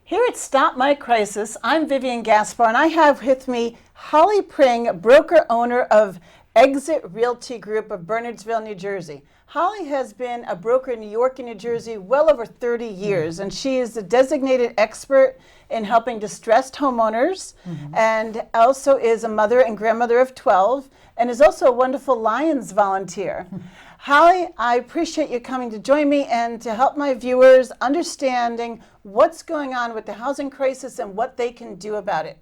Here at Stop My Crisis, I'm Vivian Gaspar, and I have with me Holly Pring, broker owner of Exit Realty Group of Bernardsville, New Jersey. Holly has been a broker in New York and New Jersey well over 30 years, and she is a designated expert in helping distressed homeowners, and also is a mother and grandmother of 12, and is also a wonderful Lions volunteer. Holly, I appreciate you coming to join me and to help my viewers understanding what's going on with the housing crisis and what they can do about it.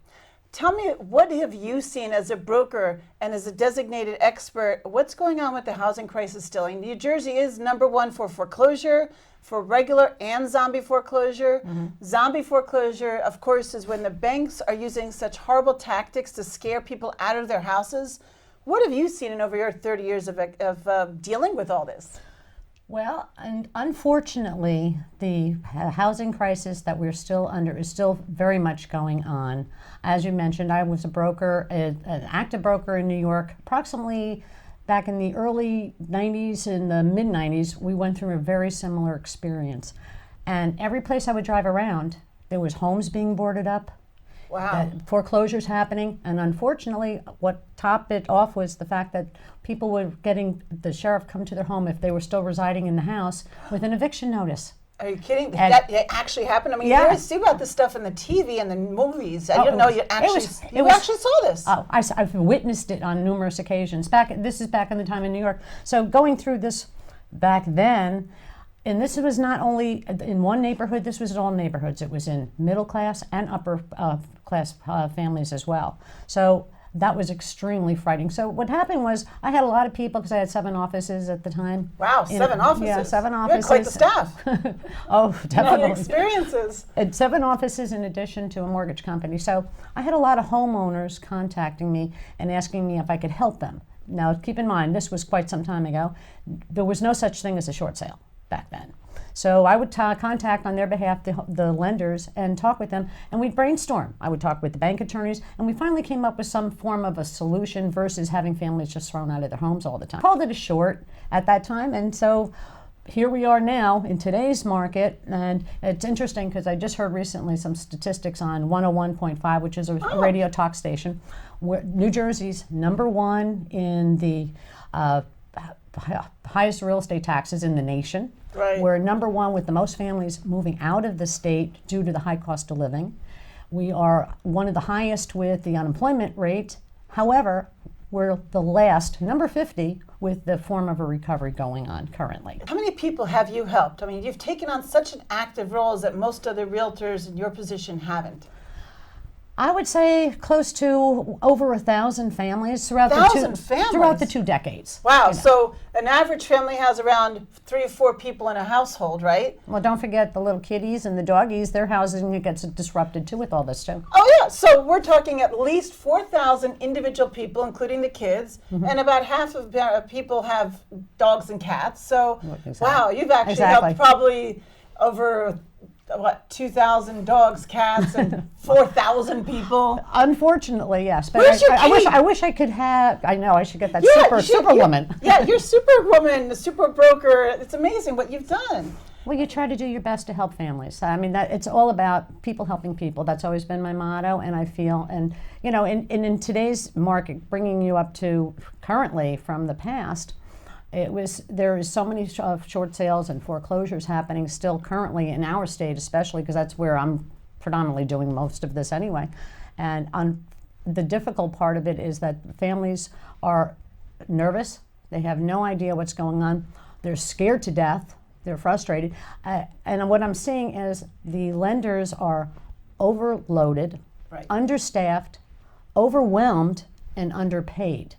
Tell me, what have you seen as a broker and as a designated expert? What's going on with the housing crisis still? And New Jersey is #1 for foreclosure, for regular and zombie foreclosure. Zombie foreclosure, of course, is when the banks are using such horrible tactics to scare people out of their houses. What have you seen in over your 30 years of dealing with all this? Well, and unfortunately, the housing crisis that we're still under is still very much going on. As you mentioned, I was a broker, an active broker in New York, approximately back in the early 90s and the mid 90s. We went through a very similar experience. And every place I would drive around, there was homes being boarded up. Wow. Foreclosures happening, and unfortunately what topped it off was the fact that people were getting the sheriff come to their home if they were still residing in the house with an eviction notice. Are you kidding? That actually happened? I mean, you always see about this stuff in the TV and the movies. I didn't know you actually actually saw this. Oh, I've witnessed it on numerous occasions. This is back in the time in New York. So going through this back then, and this was not only in one neighborhood, this was in all neighborhoods. It was in middle class and upper class families as well. So that was extremely frightening. So what happened was I had a lot of people, because I had 7 offices at the time. Wow, 7 offices. Yeah, 7 offices. You had quite the staff. Oh, definitely. Experiences. And 7 offices in addition to a mortgage company. So I had a lot of homeowners contacting me and asking me if I could help them. Now, keep in mind, this was quite some time ago. There was no such thing as a short sale back then. So I would contact on their behalf the lenders and talk with them, and we'd brainstorm. I would talk with the bank attorneys, and we finally came up with some form of a solution versus having families just thrown out of their homes all the time. Called it a short at that time, and so here we are now in today's market. And it's interesting because I just heard recently some statistics on 101.5, which is a radio talk station, where New Jersey's #1 in the highest real estate taxes in the nation. Right. We're #1 with the most families moving out of the state due to the high cost of living. We are one of the highest with the unemployment rate. However, we're the last, number 50, with the form of a recovery going on currently. How many people have you helped? I mean, you've taken on such an active role that most other realtors in your position haven't. I would say close to over 1,000 families throughout the 2 decades. Wow! You know. So an average family has around 3 or 4 people in a household, right? Well, don't forget the little kitties and the doggies. Their housing gets disrupted too with all this too. Oh yeah! So we're talking at least 4,000 individual people, including the kids, and about half of people have dogs and cats. So wow, you've actually helped probably over 2,000 dogs, cats, and 4,000 people. Unfortunately, yes. But Where's your key? I wish I could have. I know I should get that superwoman. You're superwoman, the super broker. It's amazing what you've done. Well, you try to do your best to help families. I mean, it's all about people helping people. That's always been my motto, and I feel, and you know, in today's market, bringing you up to currently from the past. There is so many short sales and foreclosures happening still currently in our state, especially because that's where I'm predominantly doing most of this anyway. And the difficult part of it is that families are nervous. They have no idea what's going on. They're scared to death. They're frustrated. And what I'm seeing is the lenders are overloaded, understaffed, overwhelmed, and underpaid.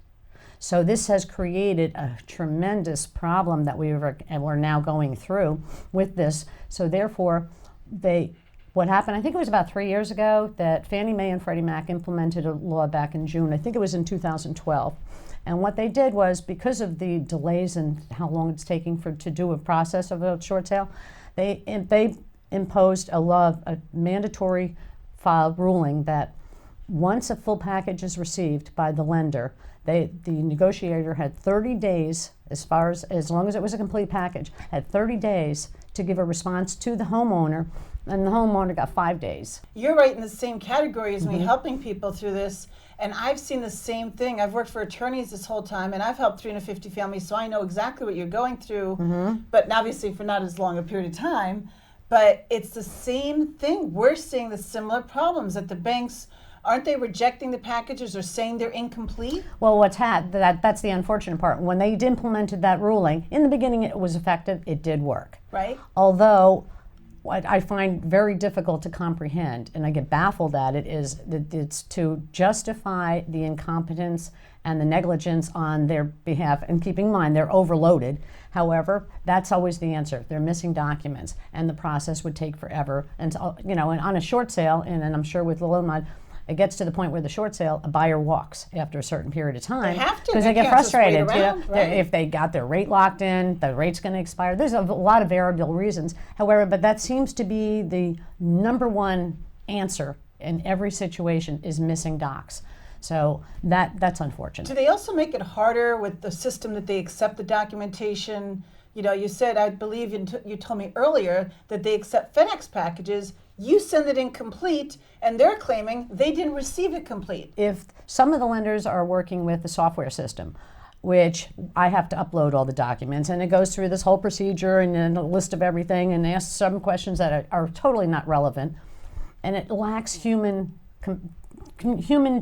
So this has created a tremendous problem that we're now going through with this. So therefore, what happened, I think it was about 3 years ago, that Fannie Mae and Freddie Mac implemented a law back in June. I think it was in 2012. And what they did was, because of the delays and how long it's taking to do a process of a short sale, they imposed a mandatory ruling that once a full package is received by the lender, the negotiator had 30 days, as long as it was a complete package, had 30 days to give a response to the homeowner, and the homeowner got 5 days. You're right in the same category as me, helping people through this. And I've seen the same thing. I've worked for attorneys this whole time, and I've helped 350 families, so I know exactly what you're going through, but obviously for not as long a period of time. But it's the same thing. We're seeing the similar problems that the banks, aren't they rejecting the packages or saying they're incomplete? Well, that's the unfortunate part. When they implemented that ruling, in the beginning it was effective, it did work. Right. Although what I find very difficult to comprehend, and I get baffled at it, is that it's to justify the incompetence and the negligence on their behalf, and keeping in mind they're overloaded. However, that's always the answer. They're missing documents, and the process would take forever. And so, and on a short sale, and I'm sure with the loan mod, it gets to the point where the short sale, a buyer walks after a certain period of time. They have to, because they get can't just wait frustrated. around, right? If they got their rate locked in, the rate's going to expire. There's a lot of variable reasons. However, but that seems to be the number one answer in every situation, is missing docs. So that's unfortunate. Do they also make it harder with the system that they accept the documentation? You said, I believe you told me earlier that they accept FedEx packages. You send it incomplete, and they're claiming they didn't receive it complete. If some of the lenders are working with the software system, which I have to upload all the documents, and it goes through this whole procedure and then a list of everything, and asks some questions that are totally not relevant, and it lacks human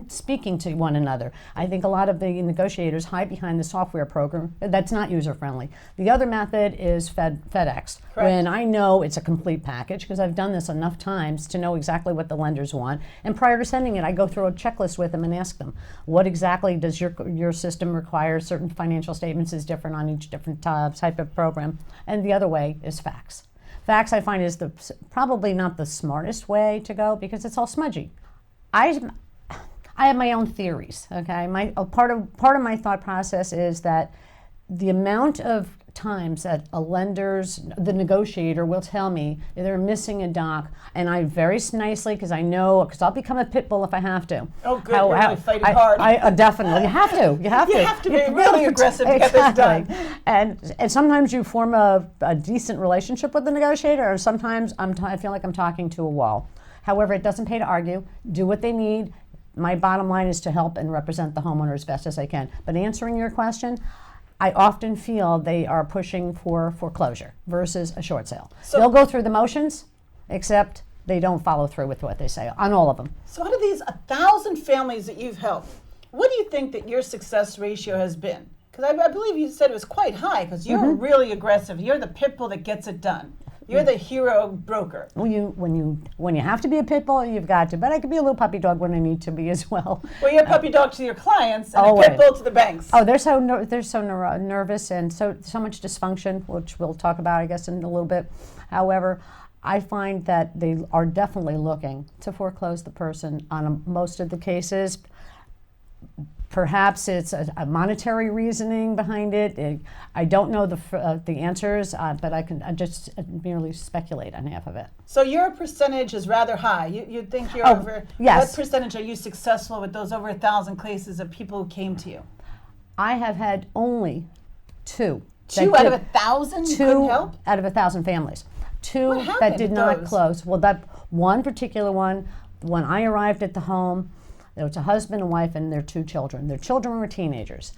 speaking to one another. I think a lot of the negotiators hide behind the software program that's not user-friendly. The other method is FedEx. Correct. When I know it's a complete package, because I've done this enough times to know exactly what the lenders want, and prior to sending it, I go through a checklist with them and ask them, what exactly does your system require? Certain financial statements is different on each different type of program. And the other way is fax. Fax, I find, is probably not the smartest way to go, because it's all smudgy. I have my own theories. Okay, part of my thought process is that the amount of times that the negotiator will tell me they're missing a doc, and I very nicely, because I'll become a pit bull if I have to. Oh, good, you're really fighting hard. I definitely, you have to. You have to be really aggressive to get this done. And sometimes you form a decent relationship with the negotiator, or sometimes I feel like I'm talking to a wall. However, it doesn't pay to argue. Do what they need. My bottom line is to help and represent the homeowner as best as I can. But answering your question, I often feel they are pushing for foreclosure versus a short sale. So they'll go through the motions, except they don't follow through with what they say on all of them. So out of these 1,000 families that you've helped, what do you think that your success ratio has been? Because I believe you said it was quite high, because you're really aggressive. You're the pit bull that gets it done. You're the hero broker. When you have to be a pit bull, you've got to. But I could be a little puppy dog when I need to be as well. Well, you're a puppy dog to your clients and a pit bull to the banks. Oh, they're so nervous and so much dysfunction, which we'll talk about, I guess, in a little bit. However, I find that they are definitely looking to foreclose the person on most of the cases. Perhaps it's a monetary reasoning behind it. I don't know the answers, but I just merely speculate on half of it. So your percentage is rather high. You think you're over? Yes. What percentage are you successful with those over 1,000 cases of people who came to you? I have had only two. Two out of 1,000 you couldn't help? Two out of 1,000 families. Two What happened that did with not those? close. Well, that one particular one, when I arrived at the home, there was a husband and wife and their 2 children. Their children were teenagers.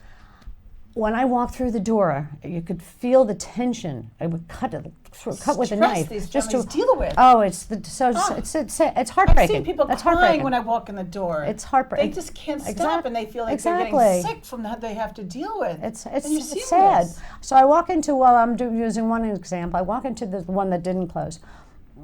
When I walked through the door, you could feel the tension. I would cut with a knife. These just to deal with. Oh, it's heartbreaking. I've seen people crying when I walk in the door. It's heartbreaking. They just can't stop, and they feel like they're getting sick from that they have to deal with. It's sad. So I walk into, using one example, I walk into the one that didn't close,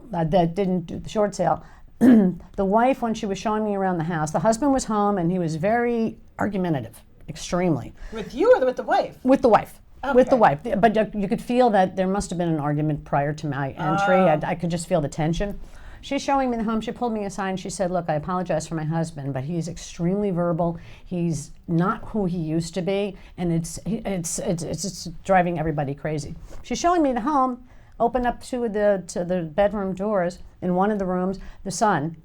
that didn't do the short sale. The wife, when she was showing me around the house, the husband was home and he was very argumentative, extremely. With you or with the wife? With the wife. Okay. With the wife. But you could feel that there must have been an argument prior to my entry. I could just feel the tension. She's showing me the home. She pulled me aside and she said, look, I apologize for my husband, but he's extremely verbal. He's not who he used to be, and it's just driving everybody crazy. She's showing me the home. Open up to the bedroom doors in one of the rooms. The sun.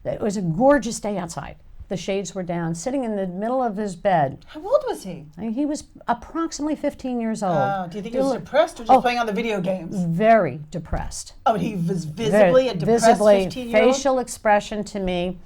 It was a gorgeous day outside. the shades were down, sitting in the middle of his bed. How old was he? I mean, he was approximately 15 years old. Oh, do you think he was depressed or just playing on the video games? Very depressed. Oh, he was visibly a depressed Visibly, 15-year-old? facial expression to me.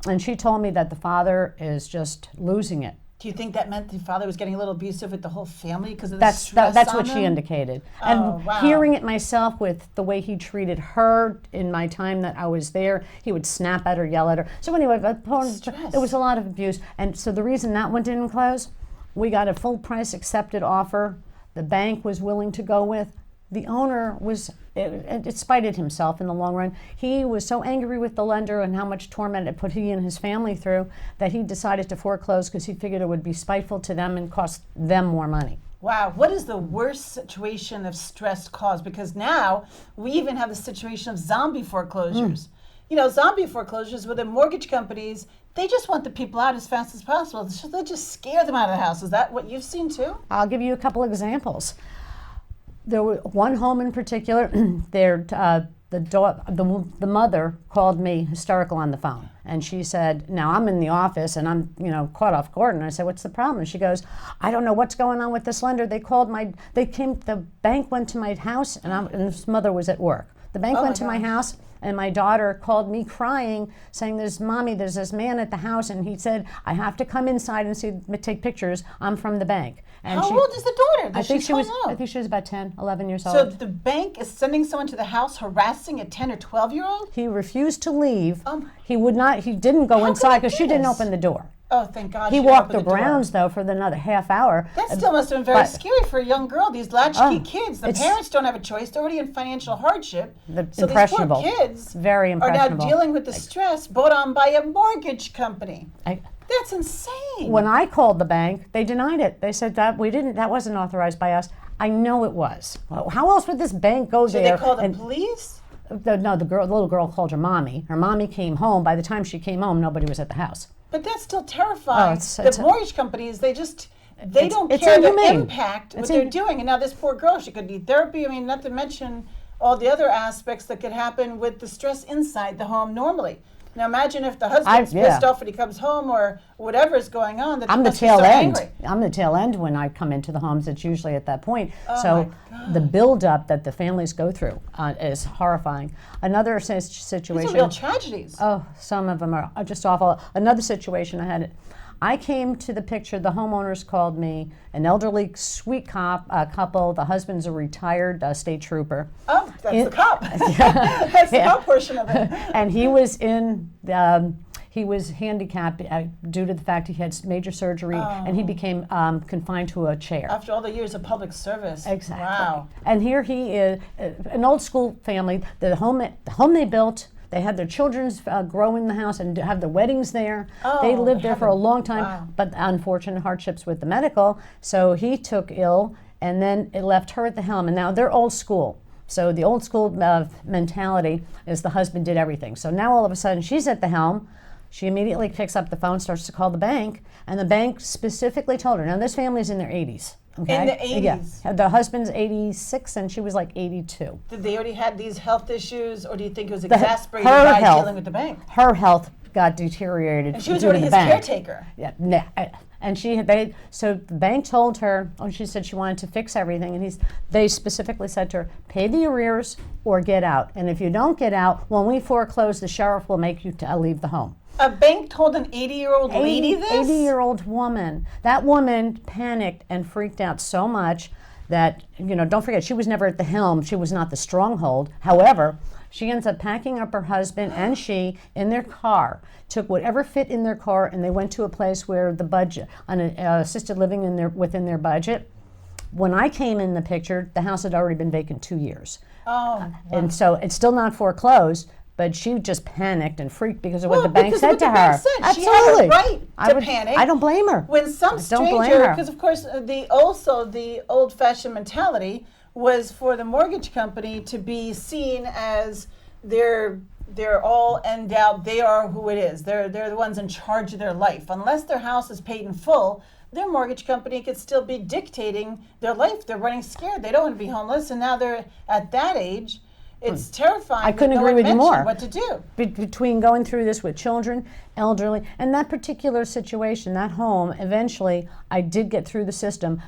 And she told me that the father is just losing it. Do you think that meant the father was getting a little abusive with the whole family because of the stress That's on what them? she indicated. Oh, And wow. hearing it myself with the way he treated her in my time that I was there, he would snap at her, yell at her. So anyway, Stress. it was a lot of abuse. And so the reason that one didn't close, we got a full price accepted offer. The bank was willing to go with. The owner was, it spited himself in the long run. He was so angry with the lender and how much torment it put he and his family through that he decided to foreclose because he figured it would be spiteful to them and cost them more money. Wow, what is the worst situation of stress caused? Because now we even have the situation of zombie foreclosures. You know, zombie foreclosures where the mortgage companies, they just want the people out as fast as possible. So they'll just scare them out of the house. Is that what you've seen too? I'll give you a couple examples. There was one home in particular. The mother called me hysterical on the phone, and she said, "Now I'm in the office and I'm caught off guard." And I said, "What's the problem?" And she goes, "I don't know what's going on with this lender. The bank went to my house, and this mother was at work. The bank went to my house." And my daughter called me crying, saying, there's this man at the house, and he said, I have to come inside and take pictures. I'm from the bank. And How old is the daughter? I think she was about 10, 11 years old. So the bank is sending someone to the house harassing a 10 or 12-year-old? He refused to leave. He didn't go inside because she didn't open the door. Oh, thank God. He walked the grounds, though, for another half hour. That still must have been very scary for a young girl. These latchkey kids, the parents don't have a choice. They're already in financial hardship. So Impressionable. these poor kids Very are impressionable. now dealing with the stress brought on by a mortgage company. That's insane. When I called the bank, they denied it. They said that that wasn't authorized by us. I know it was. Well, how else would this bank go there? Did they call the police? The little girl called her mommy. Her mommy came home. By the time she came home, nobody was at the house. But that's still terrifying. Oh, the mortgage companies, they don't care the impact what they're doing. And now this poor girl, she could need therapy. I mean, not to mention all the other aspects that could happen with the stress inside the home normally. Now imagine if the husband's pissed off when he comes home or whatever is going on. That I'm the must be tail so end. angry. I'm the tail end when I come into the homes. It's usually at that point. Oh So my God. the buildup that the families go through is horrifying. Another situation. These are real tragedies. Oh, some of them are just awful. Another situation I came to the picture, the homeowners called me, an elderly, sweet couple. The husband's a retired state trooper. Oh, that's the cop. That's the cop portion of it. And he was handicapped due to the fact he had major surgery, and he became confined to a chair. After all the years of public service. Exactly. Wow. And here he is, an old school family. The home they built. They had their children grow in the house and have their weddings there. They lived there for a long time, but unfortunate hardships with the medical. So he took ill, and then it left her at the helm. And now they're old school. So the old school mentality is the husband did everything. So now all of a sudden she's at the helm. She immediately picks up the phone, starts to call the bank, and the bank specifically told her. Now this family's in their 80s. Okay? In the 80s? Yeah. The husband's 86 and she was like 82. Did they already had these health issues, or do you think it was exasperated by dealing with the bank? Her health got deteriorated. And she was due to already the his bank. caretaker. Yeah, and so the bank told her, she said she wanted to fix everything, and they specifically said to her, pay the arrears or get out. And if you don't get out, when we foreclose, the sheriff will make you leave the home. A bank told an 80-year-old lady this? 80-year-old woman. That woman panicked and freaked out so much that, don't forget, she was never at the helm. She was not the stronghold. However, she ends up packing up her husband and she in their car, took whatever fit in their car, and they went to a place where the budget, assisted living within their budget. When I came in the picture, the house had already been vacant 2 years. Oh, wow. And so it's still not foreclosed, but she just panicked and freaked because of what the bank said to her. Absolutely. She had a right to panic. I don't blame her. When some stranger, because of course the old-fashioned mentality was for the mortgage company to be seen as they're all end out. They are who it is. They're the ones in charge of their life. Unless their house is paid in full, their mortgage company could still be dictating their life. They're running scared. They don't want to be homeless, and now they're at that age. It's terrifying. I couldn't that no agree one with you mentioned more. What to do? Between going through this with children, elderly, and that particular situation, that home, eventually I did get through the system,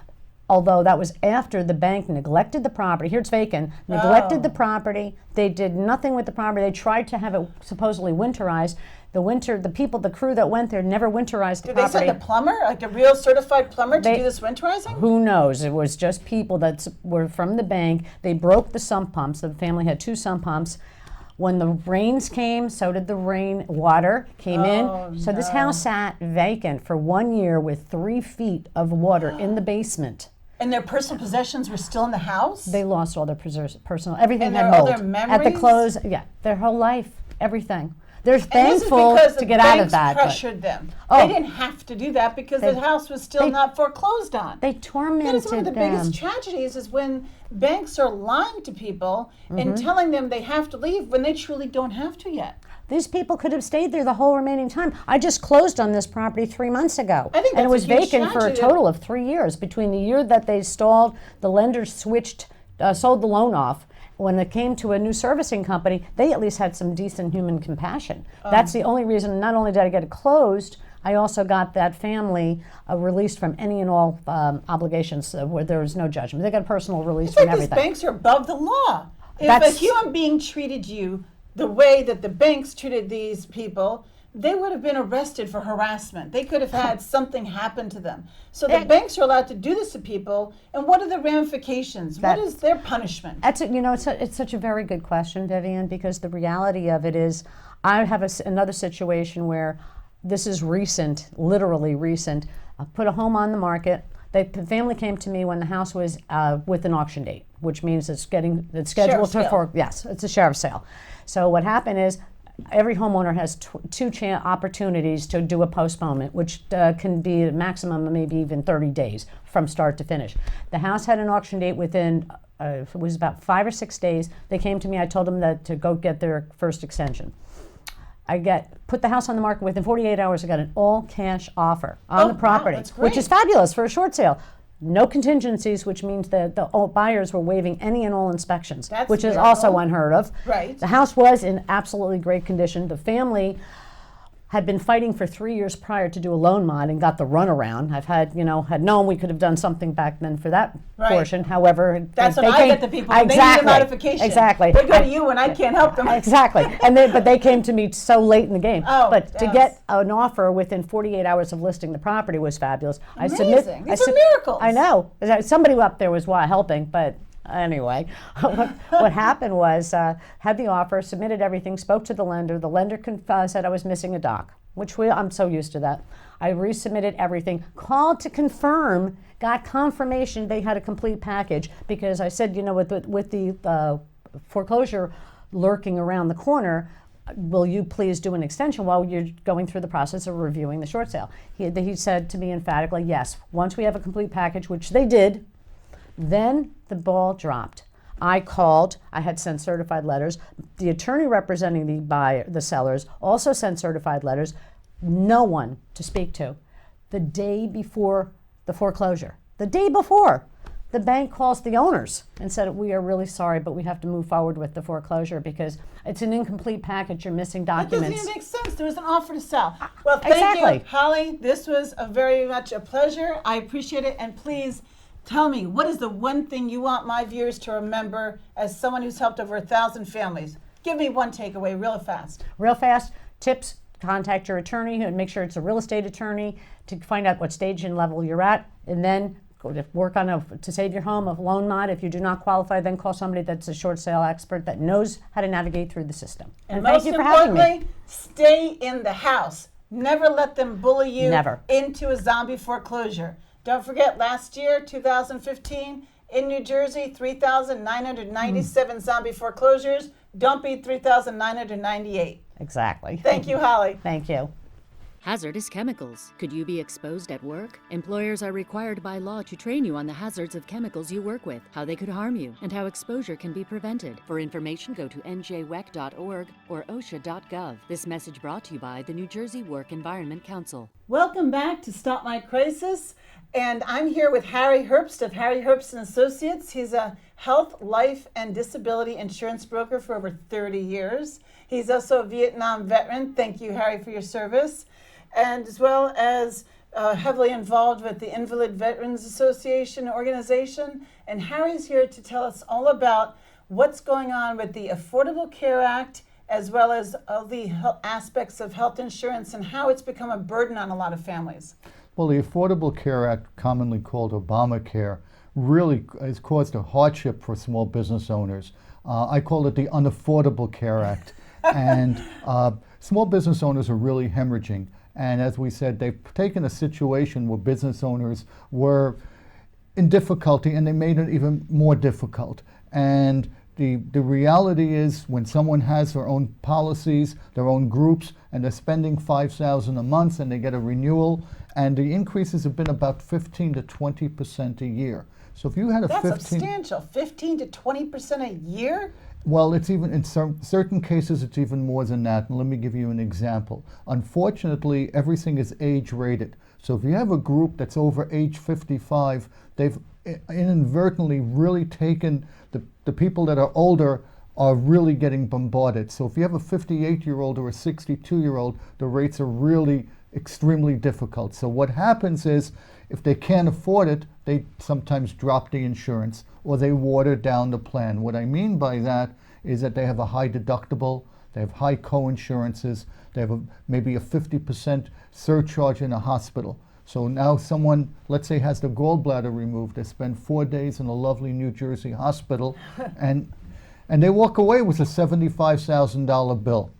although that was after the bank neglected the property. Here it's vacant, neglected the property. They did nothing with the property. They tried to have it supposedly winterized. The crew that went there never winterized the property. Did they send a plumber, like a real certified plumber, to do this winterizing? Who knows? It was just people that were from the bank. They broke the sump pumps. The family had 2 sump pumps. When the rains came, so did the rain water came in. So this house sat vacant for 1 year with 3 feet of water in the basement. And their personal possessions were still in the house? They lost all their personal, everything And had all mold. their memories? At the close, their whole life, everything. They're And thankful this is to get out of because the that. banks pressured them. Oh. They didn't have to do that because the house was still not foreclosed on. They tormented That is one of the them. biggest tragedies is when banks are lying to people and telling them they have to leave when they truly don't have to yet. These people could have stayed there the whole remaining time. I just closed on this property 3 months ago. I think and it that's was a huge vacant for a tragedy. total of 3 years. Between the year that they stalled, the lender sold the loan off. When it came to a new servicing company, they at least had some decent human compassion. That's the only reason. Not only did I get it closed, I also got that family released from any and all obligations where there was no judgment. They got a personal release It's from like these everything. banks are above the law. If a That's- human being treated you the way that the banks treated these people, they would have been arrested for harassment. They could have had something happen to them. So the banks are allowed to do this to people, and what are the ramifications? What is their punishment? It's such a very good question, Vivian, because the reality of it is I have another situation where this is recent, literally recent. I put a home on the market. The family came to me when the house was with an auction date, which means it's scheduled Sheriff's sale. yes, it's a sheriff's sale. So what happened is every homeowner has 2 opportunities to do a postponement, which can be a maximum of maybe even 30 days from start to finish. The house had an auction date within, it was about 5 or 6 days. They came to me, I told them that to go get their first extension. Put the house on the market within 48 hours. I got an all-cash offer on the property, wow, that's which is great. fabulous for a short sale. No contingencies, which means that the buyers were waiving any and all inspections, That's which is miracle. also unheard of. Right. The house was in absolutely great condition. The family had been fighting for 3 years prior to do a loan mod and got the runaround. I've had known we could have done something back then for that portion. However, That's they when I came, get the people. They need a modification. Exactly. They go to you when I can't help them. Exactly. But they came to me so late in the game. Oh, but to yes. get an offer within 48 hours of listing the property was fabulous. Amazing. These are miracles. I know. Somebody up there was helping, but anyway, what happened was had the offer, submitted everything, spoke to the lender. The lender said I was missing a doc, which I'm so used to that. I resubmitted everything, called to confirm, got confirmation they had a complete package because I said, with the foreclosure lurking around the corner, will you please do an extension while you're going through the process of reviewing the short sale? He said to me emphatically, yes, once we have a complete package, which they did. Then the ball dropped. I called. I had sent certified letters. The attorney representing the sellers also sent certified letters. No one to speak to. The day before the foreclosure, the day before, the bank calls the owners and said, "We are really sorry, but we have to move forward with the foreclosure because it's an incomplete package. You're missing That doesn't documents." even make sense. There was an offer to sell. Well, thank Exactly. you, Holly. This was very much a pleasure. I appreciate it. And please tell me, what is the one thing you want my viewers to remember as someone who's helped over 1,000 families? Give me one takeaway real fast. Real fast, tips, contact your attorney and make sure it's a real estate attorney to find out what stage and level you're at, and then go to work on to save your home, a loan mod. If you do not qualify, then call somebody that's a short sale expert that knows how to navigate through the system. And thank most you for having me. importantly, stay in the house. Never let them bully you Never. into a zombie foreclosure. Don't forget, last year, 2015, in New Jersey, 3,997 zombie foreclosures. Don't be 3,998. Exactly. Thank you, Holly. Thank you. Hazardous chemicals. Could you be exposed at work? Employers are required by law to train you on the hazards of chemicals you work with, how they could harm you, and how exposure can be prevented. For information, go to njwec.org or osha.gov. This message brought to you by the New Jersey Work Environment Council. Welcome back to Stop My Crisis. And I'm here with Harry Herbst of Harry Herbst and Associates. He's a health, life, and disability insurance broker for over 30 years. He's also a Vietnam veteran. Thank you, Harry, for your service. And as well as heavily involved with the Invalid Veterans Association organization. And Harry's here to tell us all about what's going on with the Affordable Care Act, as well as all the aspects of health insurance and how it's become a burden on a lot of families. Well, the Affordable Care Act, commonly called Obamacare, really has caused a hardship for small business owners. I call it the Unaffordable Care Act. And small business owners are really hemorrhaging. And as we said, they've taken a situation where business owners were in difficulty and they made it even more difficult. And the reality is when someone has their own policies, their own groups, and they're spending $5,000 a month and they get a renewal, and the increases have been about 15 to 20% a year. So if you had a That's 15, substantial, 15 to 20% a year? well, it's even in certain cases it's even more than that. And let me give you an example. Unfortunately, everything is age rated. So if you have a group that's over age 55, they've inadvertently really taken the people that are older are really getting bombarded. So if you have a 58-year-old or a 62-year-old, the rates are really extremely difficult. So what happens is if they can't afford it, they sometimes drop the insurance or they water down the plan. What I mean by that is that they have a high deductible, they have high co-insurances, they have maybe a 50% surcharge in a hospital. So now someone, let's say, has the gallbladder removed, they spend 4 days in a lovely New Jersey hospital, and they walk away with a $75,000 bill,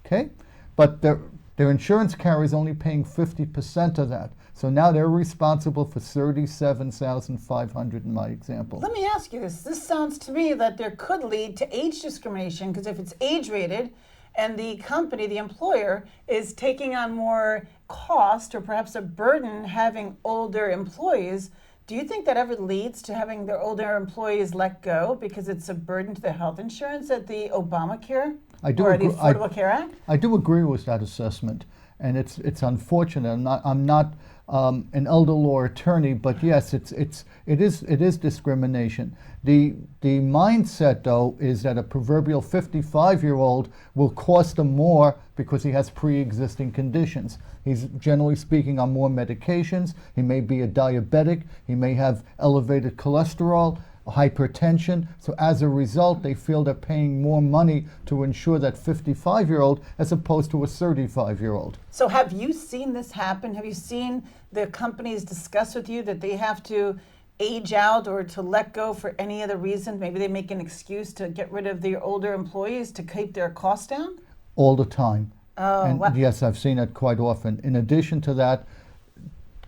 okay? But their insurance carrier is only paying 50% of that. So now they're responsible for $37,500 in my example. Let me ask you this. This sounds to me that there could lead to age discrimination, because if it's age rated and the company, the employer, is taking on more cost or perhaps a burden having older employees, do you think that ever leads to having their older employees let go because it's a burden to the health insurance at the Obamacare or the Affordable Care Act? I do agree with that assessment, and it's unfortunate. I'm not an elder law attorney, but yes, it is discrimination. The mindset, though, is that a proverbial 55-year-old will cost them more because he has pre-existing conditions. He's generally speaking on more medications. He may be a diabetic. He may have elevated cholesterol, hypertension. So as a result, they feel they're paying more money to insure that 55-year-old as opposed to a 35-year-old. So have you seen this happen? Have you seen the companies discuss with you that they have to age out or to let go for any other reason? Maybe they make an excuse to get rid of their older employees to keep their costs down? All the time. Oh, and wow. yes, I've seen it quite often. In addition to that,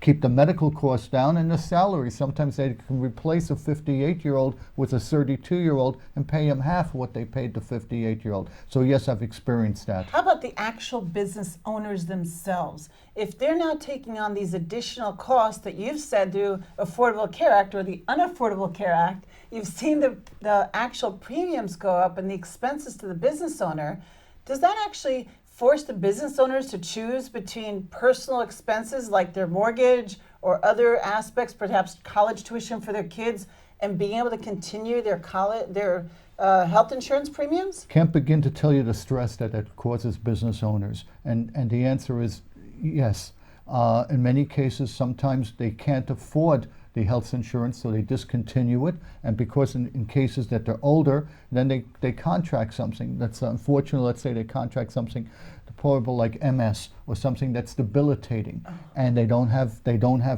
keep the medical costs down and the salary. Sometimes they can replace a 58-year-old with a 32-year-old and pay him half what they paid the 58-year-old. So yes, I've experienced that. How about the actual business owners themselves? If they're now taking on these additional costs that you've said through Affordable Care Act or the Unaffordable Care Act, you've seen the actual premiums go up and the expenses to the business owner. Does that actually force the business owners to choose between personal expenses like their mortgage or other aspects, perhaps college tuition for their kids, and being able to continue their health insurance premiums? Can't begin to tell you the stress that it causes business owners. And the answer is yes. In many cases, sometimes they can't afford the health insurance, so they discontinue it. And because in cases that they're older, then they contract something that's unfortunate. Let's say they contract something deplorable like MS or something that's debilitating, and they don't have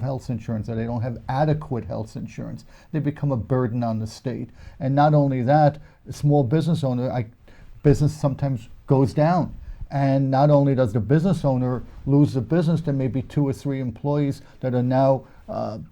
health insurance, or they don't have adequate health insurance. They become a burden on the state. And not only that, a small business owner, business sometimes goes down. And not only does the business owner lose the business, there may be 2 or 3 employees that are now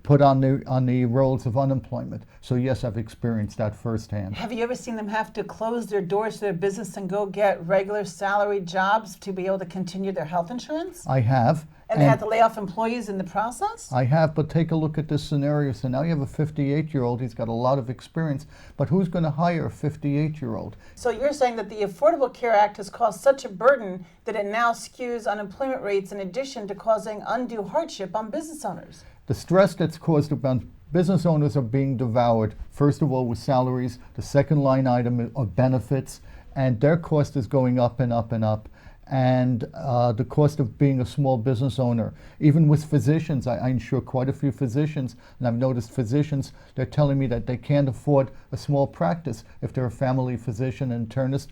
put on the rolls of unemployment. So yes, I've experienced that firsthand. Have you ever seen them have to close their doors to their business and go get regular salaried jobs to be able to continue their health insurance? I have. And they had to lay off employees in the process? I have, but take a look at this scenario. So now you have a 58-year-old, he's got a lot of experience, but who's going to hire a 58-year-old? So you're saying that the Affordable Care Act has caused such a burden that it now skews unemployment rates in addition to causing undue hardship on business owners? The stress that's caused around business owners are being devoured, first of all, with salaries, the second line item of benefits, and their cost is going up and up and up. And the cost of being a small business owner, even with physicians, I insure quite a few physicians, and I've noticed physicians, they're telling me that they can't afford a small practice. If they're a family physician and internist,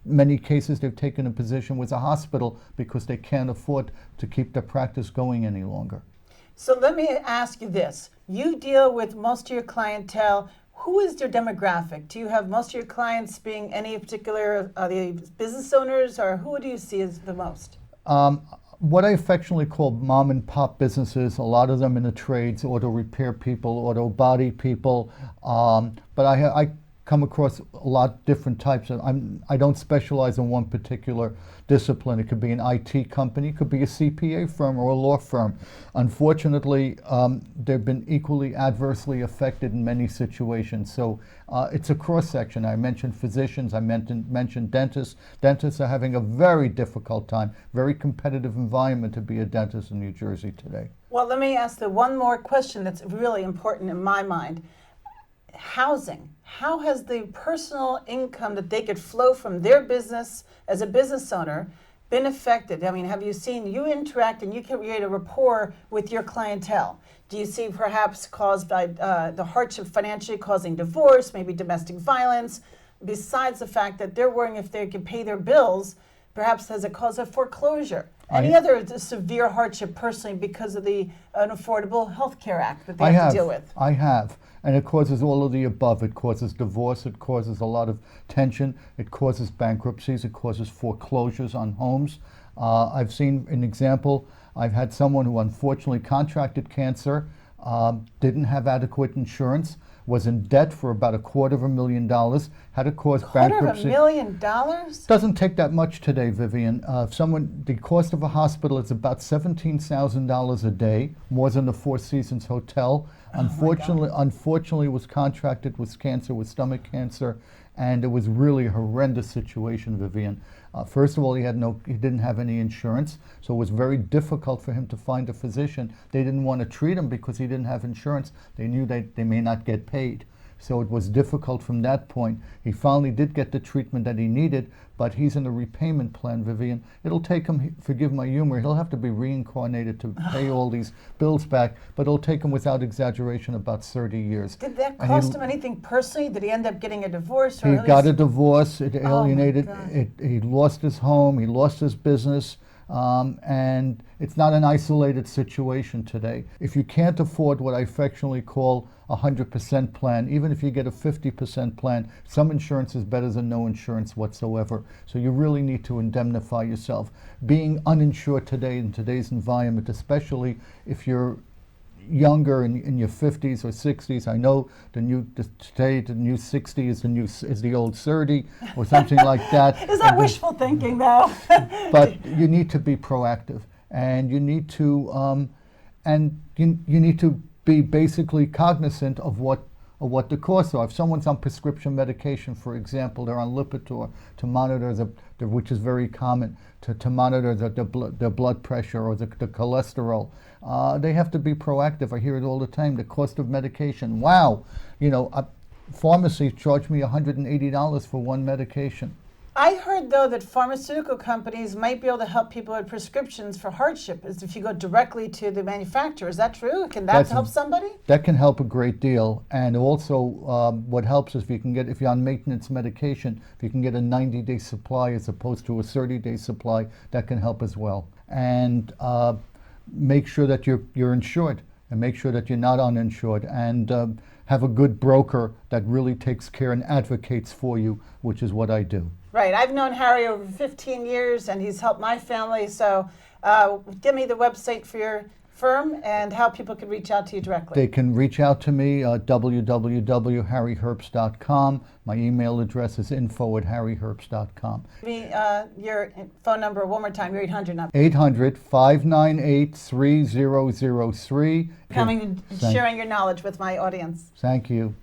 many cases they've taken a position with a hospital because they can't afford to keep their practice going any longer. So let me ask you this. You deal with most of your clientele. Who is your demographic? Do you have most of your clients being any particular, are they business owners, or who do you see as the most? What I affectionately call mom and pop businesses, a lot of them in the trades, auto repair people, auto body people, but I come across a lot of different types. I don't specialize in one particular discipline. It could be an IT company, it could be a CPA firm or a law firm. Unfortunately, they've been equally adversely affected in many situations. So it's a cross-section. I mentioned physicians, I mentioned dentists. Dentists are having a very difficult time, very competitive environment to be a dentist in New Jersey today. Well, let me ask the one more question that's really important in my mind. Housing. How has the personal income that they could flow from their business as a business owner been affected? I mean, have you seen, you interact and you create a rapport with your clientele? Do you see perhaps caused by the hardship financially causing divorce, maybe domestic violence, besides the fact that they're worrying if they can pay their bills, perhaps as a cause of foreclosure? Any other severe hardship personally because of the Unaffordable Health Care Act that they have to deal with? I have. And it causes all of the above. It causes divorce, it causes a lot of tension, it causes bankruptcies, it causes foreclosures on homes. I've seen an example, I've had someone who unfortunately contracted cancer, didn't have adequate insurance, was in debt for about $250,000, had to cause bankruptcy. $250,000? Doesn't take that much today, Vivian. The cost of a hospital is about $17,000 a day, more than the Four Seasons Hotel. Unfortunately, was contracted with cancer, with stomach cancer, and it was really a horrendous situation, Vivian. First of all, he didn't have any insurance, so it was very difficult for him to find a physician. They didn't want to treat him because he didn't have insurance. They knew that they may not get paid. So it was difficult from that point. He finally did get the treatment that he needed, but he's in a repayment plan, Vivian. It'll take him, forgive my humor, he'll have to be reincarnated to pay all these bills back, but it'll take him, without exaggeration, about 30 years. Did that cost him anything personally? Did he end up getting a divorce? He got a divorce, it alienated, he lost his home, he lost his business. And it's not an isolated situation today. If you can't afford what I affectionately call a 100% plan, even if you get a 50% plan, some insurance is better than no insurance whatsoever. So you really need to indemnify yourself. Being uninsured today in today's environment, especially if you're younger in your 50s or 60s, I know today the new 60 is the old 30 or something like that. Is that wishful thinking, though? But you need to be proactive, and you need to you need to be basically cognizant of what the costs are. If someone's on prescription medication, for example, they're on Lipitor to monitor which is very common, to monitor the blood pressure or the cholesterol. They have to be proactive. I hear it all the time. The cost of medication. Wow, pharmacies charge me $180 for one medication. I heard, though, that pharmaceutical companies might be able to help people with prescriptions for hardship is if you go directly to the manufacturer. Is that true? Can that help somebody? That can help a great deal. And also what helps is if you're on maintenance medication, if you can get a 90-day supply as opposed to a 30-day supply, that can help as well. And make sure that you're insured, and make sure that you're not uninsured, and have a good broker that really takes care and advocates for you, which is what I do. Right. I've known Harry over 15 years, and he's helped my family. So give me the website for your firm and how people can reach out to you directly. They can reach out to me at www.harryherbst.com. My email address is info@harryherbst.com. Give me your phone number one more time, your 800 number. 800-598-3003. Coming and sharing your knowledge with my audience. Thank you.